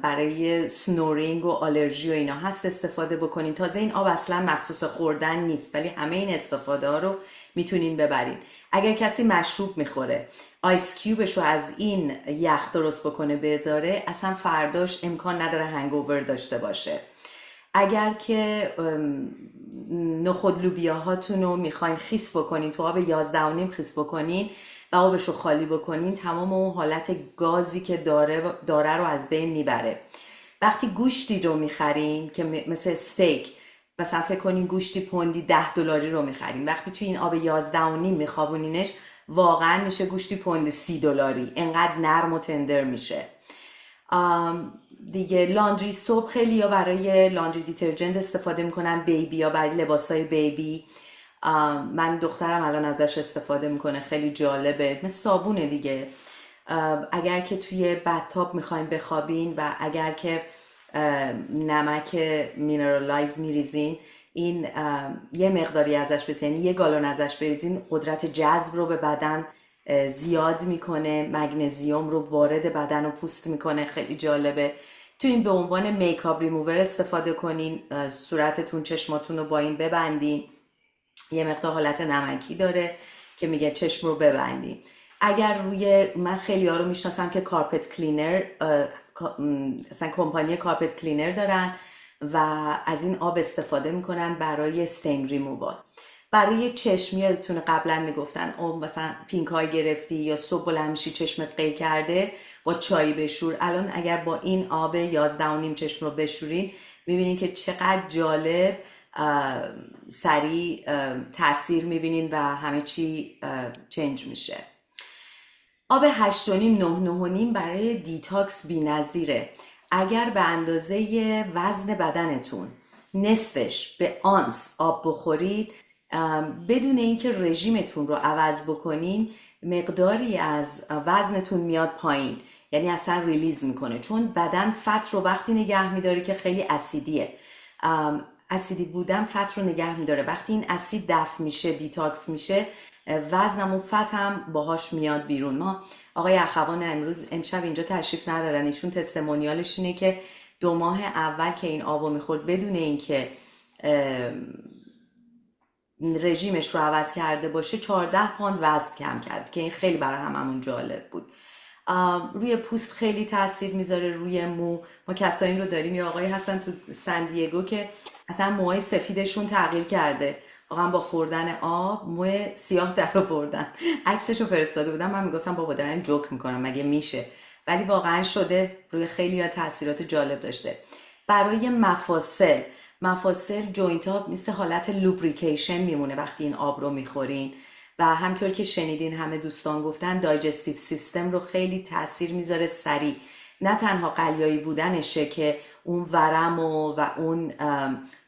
برای سنورینگ و آلرژی و اینا هست استفاده بکنین. تازه این آب اصلا مخصوص خوردن نیست، ولی همه این استفاده ها رو میتونین ببرین. اگر کسی مشروب میخوره، آیس کیوبش رو از این یخ درست بکنه بذاره، اصلا فرداش امکان نداره هنگوور داشته باشه. اگر که نخود لوبیاهاتون رو میخواین خیس بکنین، تو آب 11.5 خیس بکنین و آبش رو خالی بکنین، تمام اون حالت گازی که داره رو از بین میبره. وقتی گوشتی رو میخرین که مثل استیک، مثلا فکر کنین گوشتی پوندی $10 رو میخرین، وقتی توی این آب 11.5 میخوابونینش واقعا میشه گوشتی پوند $30. انقدر نرم و تندر میشه. دیگه لاندری سوپ، خیلی یا برای لاندری دیترجنت استفاده میکنن، بیبی یا برای لباسای بیبی. من دخترم الان ازش استفاده میکنه، خیلی جالبه، مثل صابونه دیگه. اگر که توی بطاب میخواین بخوابین و اگر که نمک مینرالایز میریزین، این یه مقداری ازش بریزین، یعنی 1 گالون ازش بریزین، قدرت جذب رو به بدن زیاد میکنه، مگنزیوم رو وارد بدن و پوست میکنه، خیلی جالبه. تو این به عنوان میکاپ ریموور استفاده کنین، صورتتون چشماتون رو با این ببندین، یه مقدار حالت نمکی داره که میگه چشم رو ببندین. اگر من خیلی ها رو میشناسم که کارپت کلینر، مثلا کمپانی کارپت کلینر دارن و از این آب استفاده میکنن برای استین ریمووال. برای چشم، یادتونه قبلا میگفتن مثلا پینک های گرفتی یا صبح بلند میشی چشمت قی کرده، با چای بشور. الان اگر با این آب 11.5 چشم رو بشورین، میبینین که چقدر جالب سریع تاثیر میبینین و همه چی چنج میشه. آب 8.5 9.5 برای دیتاکس بی‌نظیره. اگر به اندازه وزن بدنتون نصفش به آنس آب بخورید، بدون اینکه رژیمتون رو عوض بکنین، مقداری از وزنتون میاد پایین، یعنی اصلا ریلیز میکنه، چون بدن فت رو وقتی نگه میداره که خیلی اسیدیه، اسیدی بودن فت رو نگه میداره. وقتی این اسید دفع میشه، دیتاکس میشه، وزنم و فت هم باهاش میاد بیرون. ما آقای اخوان امشب اینجا تشریف ندارن، ایشون تستمونیالش اینه که 2 ماه اول که این آبو میخورد بدون اینکه رژیمش رو عوض کرده باشه 14 پوند وزن کم کرد که این خیلی برای هممون جالب بود. روی پوست خیلی تاثیر میذاره، روی مو. ما کسایی رو داریم، یا آقایی هستن تو سن دیگو که اصلا موهای سفیدشون تغییر کرده، واقعا با خوردن آب موی سیاه در آوردن. عکسشو فرستاده بودم، من میگفتم بابا دارن جوک میکنم مگه میشه، ولی واقعا شده، روی خیلی ها تاثیرات جالب داشته. برای مفاصل جوینت ها مثل حالت لوبریکیشن میمونه وقتی این آب رو میخورین، و همطور که شنیدین همه دوستان گفتن دایجستیو سیستم رو خیلی تاثیر میذاره سریع. نه تنها قلیایی بودنشه که اون ورم و اون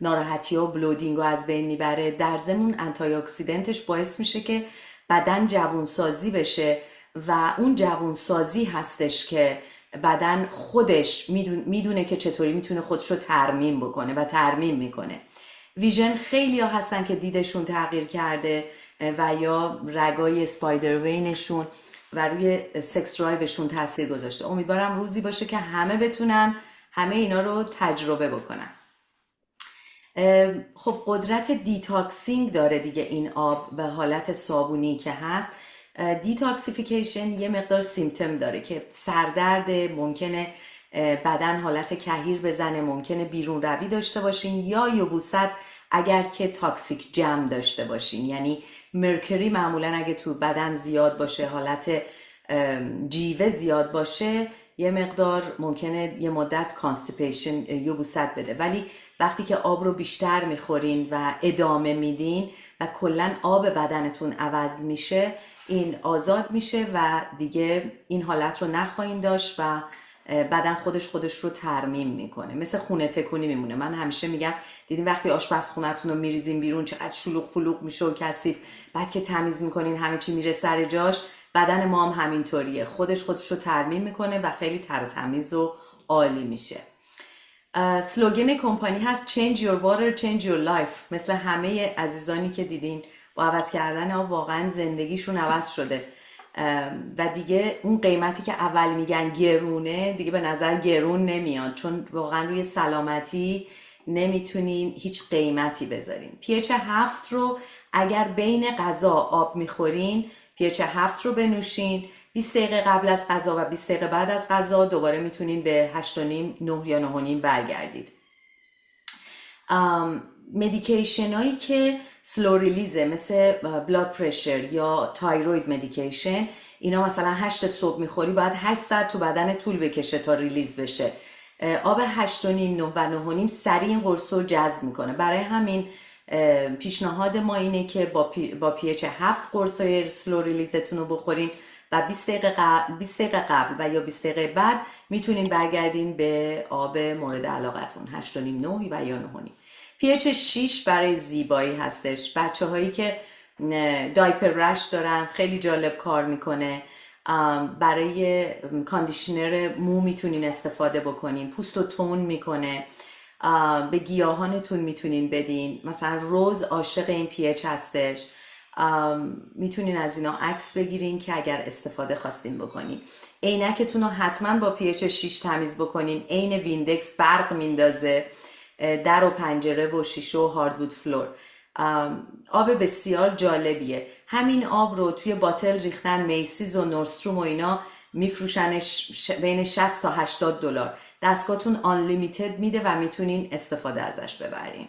ناراحتی و بلودینگ رو از بین میبره، در ضمن انتی اکسیدنتش باعث میشه که بدن جوانسازی بشه و اون جوانسازی هستش که بدن خودش میدونه که چطوری میتونه خودش رو ترمیم بکنه و ترمیم میکنه. ویژن خیلی ها هستن که دیدشون تغییر کرده و یا رگای سپایدر وینشون و روی سکس درایوشون تاثیر گذاشته. امیدوارم روزی باشه که همه بتونن همه اینا رو تجربه بکنن. خب قدرت دیتاکسینگ داره دیگه این آب به حالت صابونی که هست. دیتاکسیفیکیشن یه مقدار سیمتوم داره که سردرد، ممکنه بدن حالت کهیر بزنه، ممکنه بیرون روی داشته باشین یا یبوست اگر که تاکسیک جم داشته باشین، یعنی مرکوری معمولا اگه تو بدن زیاد باشه، حالت جیوه زیاد باشه، یه مقدار ممکنه یه مدت کانستیپیشن یبوست بده. ولی وقتی که آب رو بیشتر میخورین و ادامه میدین و کلن آب بدنتون عوض میشه، این آزاد میشه و دیگه این حالت رو نخواهین داشت و بدن خودش رو ترمیم میکنه، مثل خونه تکونی میمونه. من همیشه میگم دیدین وقتی آشپزخونه‌تون رو میریزین بیرون چقدر شلوغ پلوغ میشه و کثیف، بعد که تمیز میکنین همه چی میره سر جاش. بدن ما هم همینطوریه، خودش رو ترمیم میکنه و خیلی تر و تمیز و عالی میشه. سلوگن کمپانی هست Change your water, change your life. مثل همه عزیزانی که دیدین با عوض کردن آب واقعا زندگیشون عوض شده و دیگه اون قیمتی که اول میگن گرونه دیگه به نظر گرون نمیاد، چون واقعا روی سلامتی نمیتونین هیچ قیمتی بذارین. pH 7 رو اگر بین غذا آب میخورین pH 7 رو بنوشین. 20 دقیقه قبل از غذا و 20 دقیقه بعد از غذا دوباره میتونین به 8.5 9 یا 9.5 برگردید. مدیکیشن هایی که سلو ریلیزه مثل بلاد پرشر یا تایروید مدیکیشن، اینا مثلا 8 صبح میخوری باید 8 ساعت تو بدن طول بکشه تا ریلیز بشه. آب 8.5 9 و 9.5 سریع این قرص رو جذب میکنه. برای همین پیشنهاد ما اینه که با pH 7 قرصای سلو ریلیزتون رو بخورین و 20 دقیقه قبل و یا 20 دقیقه بعد میتونین برگردین به آب مورد علاقتون 8.5 9 و یا 9.5. pH 6 برای زیبایی هستش. بچه هایی که دایپر رش دارن خیلی جالب کار میکنه. برای کاندیشنر مو میتونین استفاده بکنین، پوست رو تون میکنه. به گیاهانتون میتونین بدین، مثلا روز عاشق این pH هستش. میتونین از اینا عکس بگیرین که اگر استفاده خواستین بکنین. عینکتون رو حتما با pH 6 تمیز بکنین. عین ویندکس برق میندازه. در و پنجره و شیشه و هاردوود فلور. آب بسیار جالبیه. همین آب رو توی باتل ریختن میسیز و نورستروم و اینا میفروشنش بین 60 تا $80. دستگاهتون آنلیمیتد میده و میتونین استفاده ازش ببرین.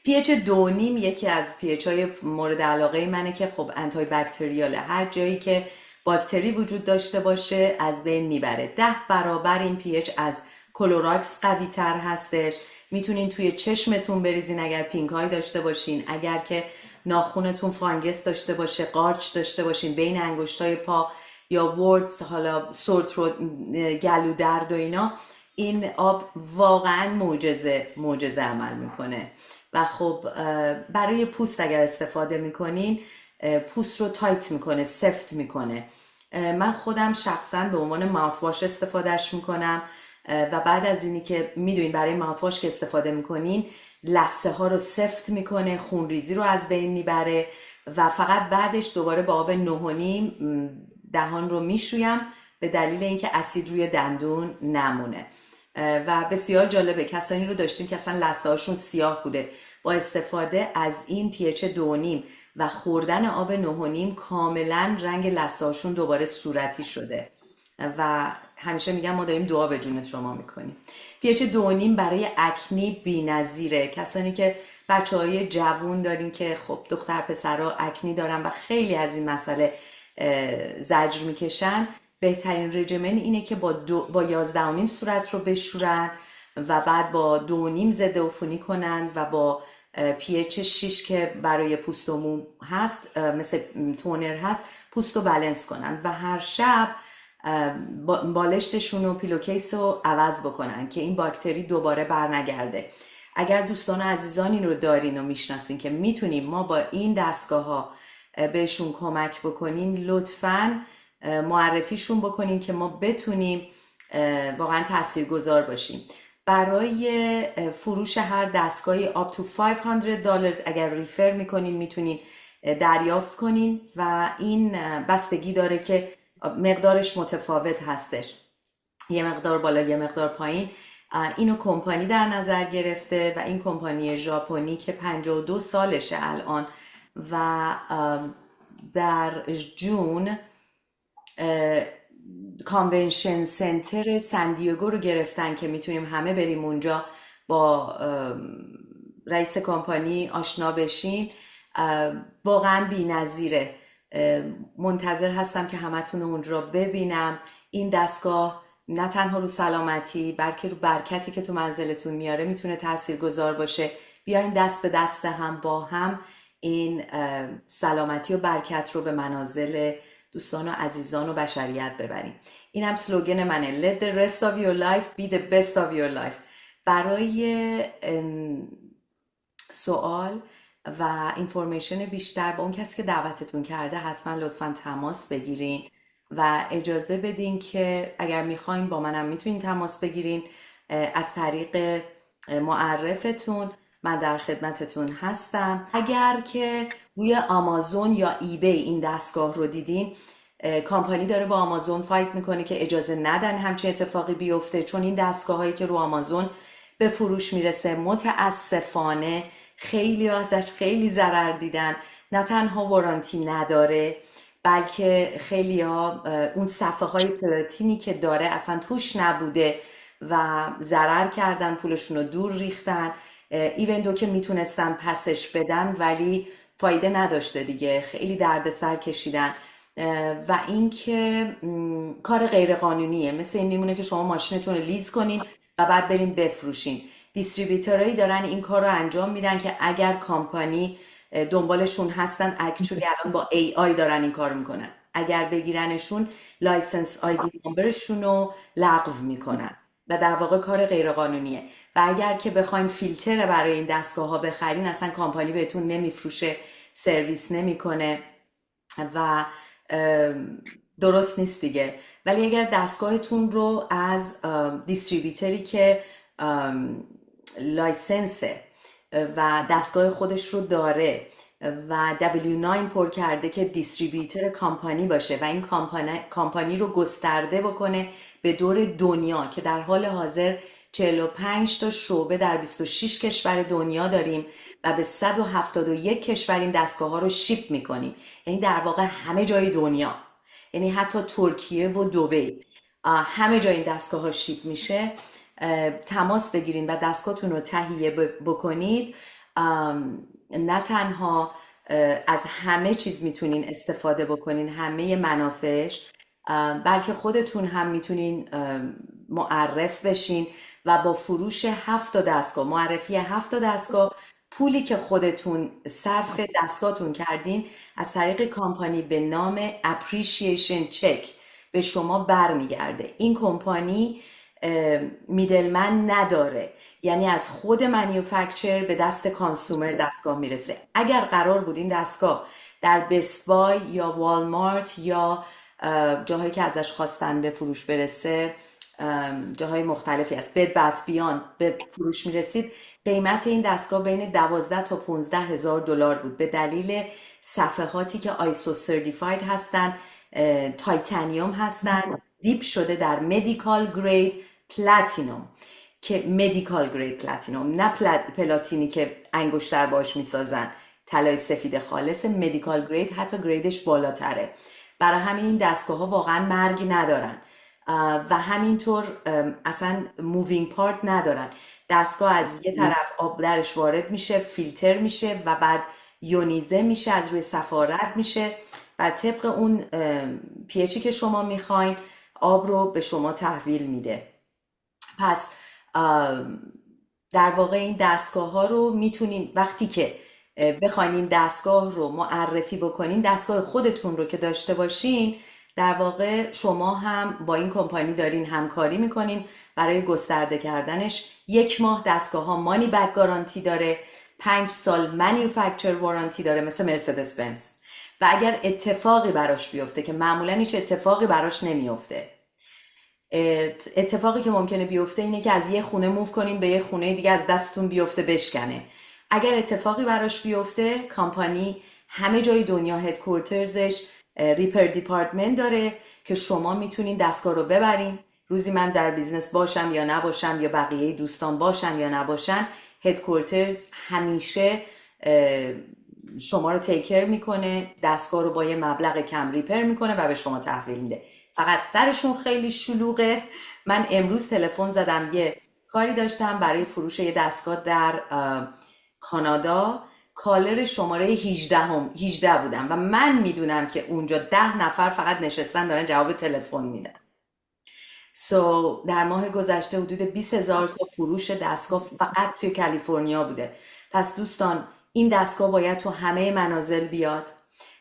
pH 2.5 یکی از pH های مورد علاقه منه که خب انتای باکتریاله. هر جایی که باکتری وجود داشته باشه از بین میبره. 10 برابر این pH از کلوراکس قوی تر هستش. میتونین توی چشمتون بریزین اگر پینک های داشته باشین، اگر که ناخونتون فانگس داشته باشه، قارچ داشته باشین بین انگشتای پا یا وردز، حالا سورت رو گلو درد و اینا، این آب واقعا معجزه عمل میکنه. و خب برای پوست اگر استفاده میکنین پوست رو تایت میکنه، سفت میکنه. من خودم شخصا به عنوان ماوت واش استفادهش میکنم و بعد از اینی که میدونین برای ماوت واش که استفاده میکنین لثه ها رو سفت میکنه، خونریزی رو از بین میبره و فقط بعدش دوباره با آب 9.5 دهان رو میشویم به دلیل اینکه اسید روی دندون نمونه. و بسیار جالبه، کسانی رو داشتیم که اصلا لثه هاشون سیاه بوده، با استفاده از این pH 2.5 و خوردن آب 9.5 کاملا رنگ لثه هاشون دوباره صورتی شده و همیشه میگم ما داریم دعا به جون شما میکنیم. pH 2.5 برای اکنی بی‌نظیره. کسانی که بچه‌های جوون داریم که خب دختر پسرها اکنی دارن و خیلی از این مسئله زجر میکشن، بهترین رژیمن اینه که با 11.5 صورت رو بشورن و بعد با 2.5 ضد عفونی کنن و با pH 6 که برای پوست و مو هست مثل تونر هست پوست رو بالانس کنن و هر شب بالشتشون و پیلوکیس رو عوض بکنن که این باکتری دوباره برنگرده. اگر دوستان و عزیزان این رو دارین و میشناسین که میتونیم ما با این دستگاه ها بهشون کمک بکنیم، لطفاً معرفیشون بکنیم که ما بتونیم واقعا تاثیرگذار باشیم. برای فروش هر دستگاهی up to $500 اگر ریفر میکنین میتونین دریافت کنین و این بستگی داره که مقدارش متفاوت هستش، یه مقدار بالا یه مقدار پایین. اینو کمپانی در نظر گرفته و این کمپانی ژاپنی که 52 سالشه الان و در جون کانونشن سنتر سندیگو رو گرفتن که میتونیم همه بریم اونجا با رئیس کمپانی آشنا بشیم. واقعا بی‌نظیره. منتظر هستم که همتون اونجا ببینم. این دستگاه نه تنها رو سلامتی بلکه رو برکتی که تو منزلتون میاره میتونه تاثیرگذار باشه. بیاین دست به دست هم با هم این سلامتی و برکت رو به منازل دوستان و عزیزان و بشریت ببریم. این هم سلوگن منه. Let the rest of your life be the best of your life. برای سوال و اینفورمیشن بیشتر با اون کسی که دعوتتون کرده حتما لطفا تماس بگیرین و اجازه بدین که اگر میخواین با منم میتونین تماس بگیرین از طریق معرفتون. من در خدمتتون هستم. اگر که روی آمازون یا ایبی این دستگاه رو دیدین، کامپانی داره با آمازون فایت میکنه که اجازه ندن همچین اتفاقی بیفته، چون این دستگاه هایی که رو آمازون به فروش میرسه متاسفانه خیلی ازش خیلی ضرر دیدن. نه تنها وارانتی نداره بلکه خیلی ها اون صفحه های پلاتینی که داره اصلا توش نبوده و ضرر کردن، پولشون رو دور ریختن. ایوندو که میتونستن پسش بدن ولی فایده نداشته دیگه، خیلی دردسر کشیدن. و اینکه کار غیر قانونیه. مثل این میمونه که شما ماشینتون رو لیز کنین و بعد برین بفروشین. دیستریبیوتورایی دارن این کار رو انجام میدن که اگر کامپانی دنبالشون هستن، اکچولی الان با AI دارن این کار میکنن، اگر بگیرنشون لایسنس آیدی نمبرشون رو لغو میکنن و در واقع کار غیر قانونیه. و اگر که بخواین فیلتر برای این دستگاه ها بخرین، اصلا کامپانی بهتون نمیفروشه، سرویس نمیکنه و درست نیست دیگه. ولی اگر دستگاهتون رو از دیستریبیوتری که لایسنسه و دستگاه خودش رو داره و W9 پر کرده که دیستریبیوتر کامپانی باشه و این کامپانی رو گسترده بکنه به دور دنیا، که در حال حاضر 45 تا شعبه در 26 کشور دنیا داریم و به 171 کشور این دستگاه ها رو شیپ میکنیم. یعنی در واقع همه جای دنیا، یعنی حتی ترکیه و دبی، همه جای این دستگاه ها شیپ میشه. تماس بگیرین و دستگاهتون رو تهیه بکنید. نه تنها از همه چیز میتونین استفاده بکنین، همه منافعش، بلکه خودتون هم میتونین معرف بشین و با فروش 7 دستگاه، معرفی 7 دستگاه، پولی که خودتون صرف دستگاهتون کردین از طریق کمپانی به نام اپریشیشن چک به شما برمیگرده. این کمپانی میدلمن نداره، یعنی از خود منیوفکچر به دست کانسومر دستگاه میرسه. اگر قرار بود این دستگاه در بست بای یا والمارت یا جاهایی که ازش خواستن به فروش برسه، جاهای مختلفی از بد بت بیان به فروش میرسید، قیمت این دستگاه بین 12 تا 15 هزار دلار بود، به دلیل صفحاتی که آیسو سرتیفاید هستن، تایتانیوم هستن، دیپ شده در مدیکال گرید پلاتینوم، که مدیکال گرید پلاتینوم، نه پلاتینی که انگشتر باش میسازن، طلای سفید خالص. مدیکال گرید حتی گریدش بالاتره. برای همین این دستگاه ها واقعا مرگ ندارن و همینطور اصلا مووینگ پارت ندارن. دستگاه از یه طرف آب درش وارد میشه، فیلتر میشه و بعد یونیزه میشه، از روی صفحه رد میشه و طبق اون پیچی که شما میخواین آب رو به شما تحویل میده. پس در واقع این دستگاه ها رو میتونین وقتی که بخواین این دستگاه رو معرفی بکنین، دستگاه خودتون رو که داشته باشین، در واقع شما هم با این کمپانی دارین همکاری میکنین برای گسترده کردنش. 1 ماه دستگاه ها مانی بک گارانتی داره، 5 سال مانیفکتچر وارانتی داره مثل مرسدس بنز. و اگر اتفاقی براش بیفته، که معمولا هیچ اتفاقی براش نمیفته، اتفاقی که ممکنه بیفته اینه که از یه خونه موو کنین به یه خونه دیگه، از دستتون بیفته بشکنه. اگر اتفاقی براش بیفته، کامپانی همه جای دنیا هدکوارترزش ریپر دیپارتمنت داره که شما میتونین دستگاه رو ببرین. روزی من در بیزنس باشم یا نباشم، یا بقیه دوستان باشن یا نباشن، هدکوارترز همیشه شما رو تیکر میکنه، دستگاه رو با یه مبلغ کم ریپر میکنه و به شما تحویل میده. فقط سرشون خیلی شلوغه. من امروز تلفن زدم، یه کاری داشتم برای فروش یه دستگاه در کانادا، کالر شماره 18 بودم و من میدونم که اونجا 10 نفر فقط نشستن دارن جواب تلفن میدن. در ماه گذشته حدود 20,000 تا فروش دستگاه فقط توی کالیفرنیا بوده. پس دوستان، این دستگاه باید تو همه منازل بیاد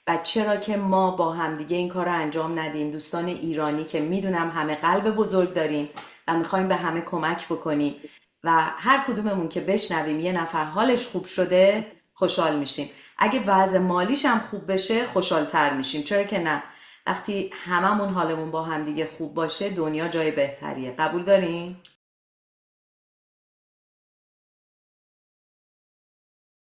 و چرا که ما با همدیگه این کار رو انجام ندیم؟ دوستان ایرانی که میدونم همه قلب بزرگ داریم و میخوایم به همه کمک بکنیم و هر کدوممون که بشنویم یه نفر حالش خوب شده خوشحال میشیم. اگه وضع مالیش هم خوب بشه خوشحالتر میشیم، چرا که نه؟ وقتی هممون حالمون با همدیگه خوب باشه دنیا جای بهتریه. قبول دارین؟